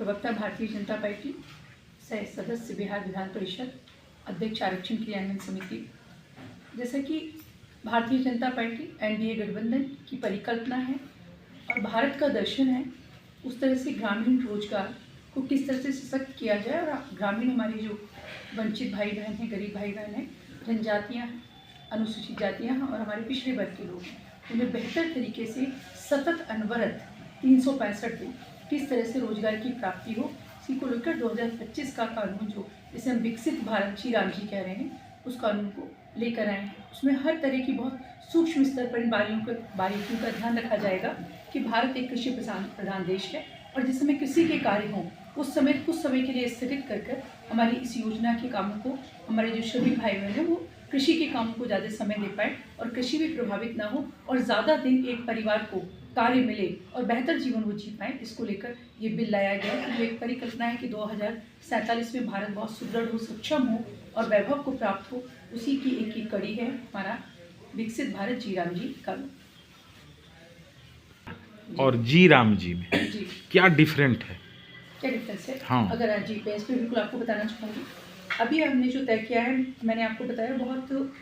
प्रवक्ता भारतीय जनता पार्टी, सह सदस्य बिहार विधान परिषद, अध्यक्ष आरक्षण क्रियान्वयन समिति। जैसा कि भारतीय जनता पार्टी एनडीए गठबंधन की परिकल्पना है और भारत का दर्शन है, उस तरह से ग्रामीण रोजगार को किस तरह से सशक्त किया जाए और ग्रामीण हमारे जो वंचित भाई बहन हैं, गरीब भाई बहन हैं, जनजातियाँ हैं, अनुसूचित जातियाँ हैं और हमारे पिछड़े वर्ग के लोग हैं, उन्हें बेहतर तरीके से सतत अनवरत 365 दिन किस तरह से रोजगार की प्राप्ति हो, इसी को लेकर 2025 का कानून जो जिसे हम विकसित भारत जी राम जी कह रहे हैं, उस कानून को लेकर आए हैं। उसमें हर तरह की बहुत सूक्ष्म स्तर पर इन बारीकियों का ध्यान रखा जाएगा कि भारत एक कृषि प्रधान देश है और जिस समय कृषि के कार्य हों उस समय कुछ समय के लिए स्थगित कर हमारी इस योजना के कामों को हमारे जो श्रमिक भाई बहन हैं वो कृषि के कामों को ज़्यादा समय दे पाए और कृषि भी प्रभावित ना हो और ज़्यादा दिन एक परिवार को कार्य मिले और बेहतर जीवन वो जी पाएँ। इसको लेकर ये बिल लाया गया है। तो एक परिकल्पना है कि 2047 में भारत बहुत सुदृढ़ हो, सक्षम हो और वैभव को प्राप्त हो, उसी की एक कड़ी है हमारा विकसित भारत जी राम जी का। और जी राम जी में जी क्या डिफरेंट है? क्या डिफरेंस है? हाँ। अगर जी पे इस पर बिल्कुल आपको बताना चाहूँगी। अभी हमने जो तय किया है, मैंने आपको बताया, बहुत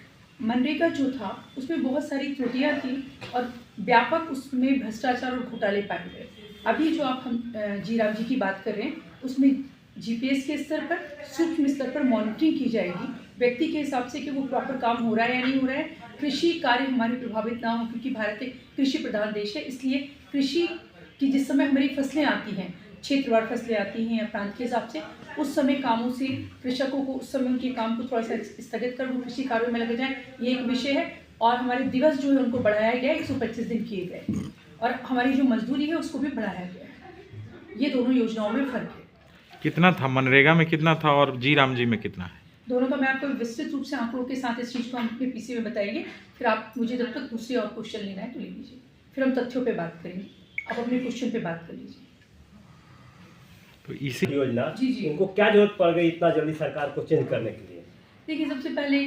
मनरेगा जो था उसमें बहुत सारी त्रुटियां थी और व्यापक उसमें भ्रष्टाचार और घोटाले पाए गए। अभी जो आप हम जी राम जी की बात कर रहे हैं उसमें जीपीएस के स्तर पर, सूक्ष्म स्तर पर मॉनिटरिंग की जाएगी व्यक्ति के हिसाब से कि वो प्रॉपर काम हो रहा है या नहीं हो रहा है, कृषि कार्य हमारे प्रभावित ना हो, क्योंकि भारत एक कृषि प्रधान देश है। इसलिए कृषि की जिस समय हमारी फसलें आती हैं, क्षेत्रवार फसलें आती हैं या प्रांत के हिसाब से, उस समय कामों से कृषकों को उस समय उनके काम को थोड़ा सा स्थगित कर वो कृषि कार्यों में लगे जाएं, ये एक विषय है। और हमारे दिवस जो है उनको बढ़ाया गया है, 125 दिन किए गए और हमारी जो मजदूरी है उसको भी बढ़ाया गया है। ये दोनों योजनाओं में फर्क है। कितना था मनरेगा में, कितना था और जी राम जी में कितना है? दोनों का मैं आपको विस्तृत रूप से आंकड़ों के साथ इस चीज़ को हम अपने पीसी में बताएंगे। फिर आप मुझे जब तक दूसरे और क्वेश्चन लेना है तो ले लीजिए, फिर हम तथ्यों पे बात करेंगे। आप अपने क्वेश्चन पे बात कर लीजिए। तो इसी योजना जी उनको क्या जरूरत पड़ गई इतना जल्दी सरकार को चेंज करने के लिए? देखिए, सबसे पहले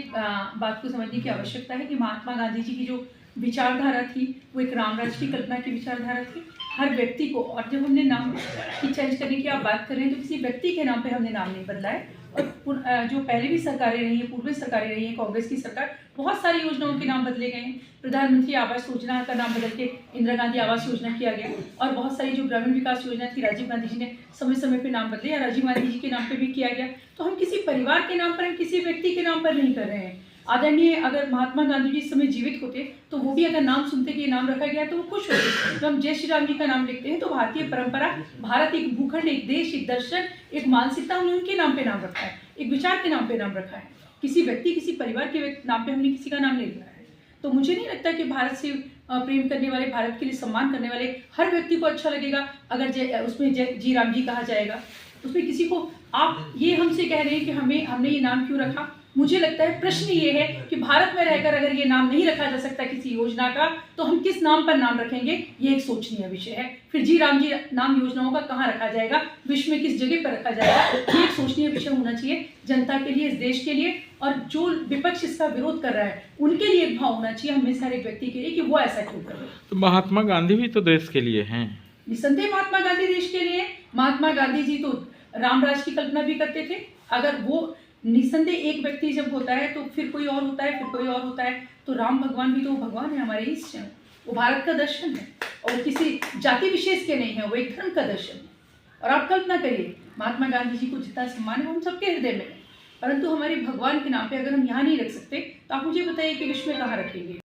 बात को समझने की आवश्यकता है कि महात्मा गांधी जी की जो विचारधारा थी वो एक रामराज की कल्पना की विचारधारा थी। हर व्यक्ति को, और जब हमने नाम की चेंज करने की आप बात कर रहे हैं तो किसी व्यक्ति के नाम पे हमने नाम नहीं बदला है। और जो पहले भी सरकारें रही हैं, पूर्व सरकारें रही हैं, कांग्रेस की सरकार, बहुत सारी योजनाओं के नाम बदले गए हैं। प्रधानमंत्री आवास योजना का नाम बदल के इंदिरा गांधी आवास योजना किया गया और बहुत सारी जो ग्रामीण विकास योजना थी राजीव गांधी जी ने समय समय पे नाम बदले या राजीव गांधी जी के नाम पे भी किया गया। तो हम किसी परिवार के नाम पर, हम किसी व्यक्ति के नाम पर नहीं कर रहे हैं। आदरणीय अगर महात्मा गांधी जी इस समय जीवित होते तो वो भी अगर नाम सुनते कि ये नाम रखा गया तो वो खुश होते। तो हम जय श्री राम जी का नाम लिखते हैं तो भारतीय परंपरा, भारत एक भूखंड, एक देश, एक दर्शन, एक मानसिकता, हमने उनके नाम पे नाम रखा है, एक विचार के नाम पे नाम रखा है। किसी व्यक्ति, किसी परिवार के नाम पे हमने किसी का नाम नहीं लिखा है। तो मुझे नहीं लगता कि भारत से प्रेम करने वाले, भारत के लिए सम्मान करने वाले हर व्यक्ति को अच्छा लगेगा अगर उसमें जी राम जी कहा जाएगा। उसमें किसी को, आप ये हमसे कह रहे हैं कि हमने ये नाम क्यों रखा। मुझे लगता है प्रश्न ये है कि भारत में रहकर अगर ये नाम नहीं रखा जा सकता किसी योजना का तो हम किस नाम पर नाम रखेंगे, ये एक सोचनीय विषय है। फिर जी राम जी नाम योजनाओं का कहाँ रखा जाएगा, विश्व में किस जगह पर रखा जाएगा, ये एक सोचनीय विषय होना चाहिए जनता के लिए, इस देश के लिए, और जो विपक्ष इसका विरोध कर रहा है उनके लिए एक भाव होना चाहिए, हमें सारे व्यक्ति के लिए, कि वो ऐसा क्यों कर रहे हैं। तो महात्मा गांधी भी तो देश के लिए हैं। निसंदेह महात्मा गांधी देश के लिए। महात्मा गांधी जी तो रामराज की कल्पना भी करते थे। अगर वो निसंदेह, एक व्यक्ति जब होता है तो फिर कोई और होता है, फिर कोई और होता है, तो राम भगवान भी तो भगवान है, हमारे ईष्ट हैं, वो भारत का दर्शन है और किसी जाति विशेष के नहीं है, वो एक धर्म का दर्शन है। और आप कल्पना करिए, महात्मा गांधी जी को जितना सम्मान है वो हम सबके हृदय में है, परंतु हमारे भगवान के नाम पे अगर हम यहाँ नहीं रख सकते तो आप मुझे बताइए कि विश्व में कहाँ रखेंगे।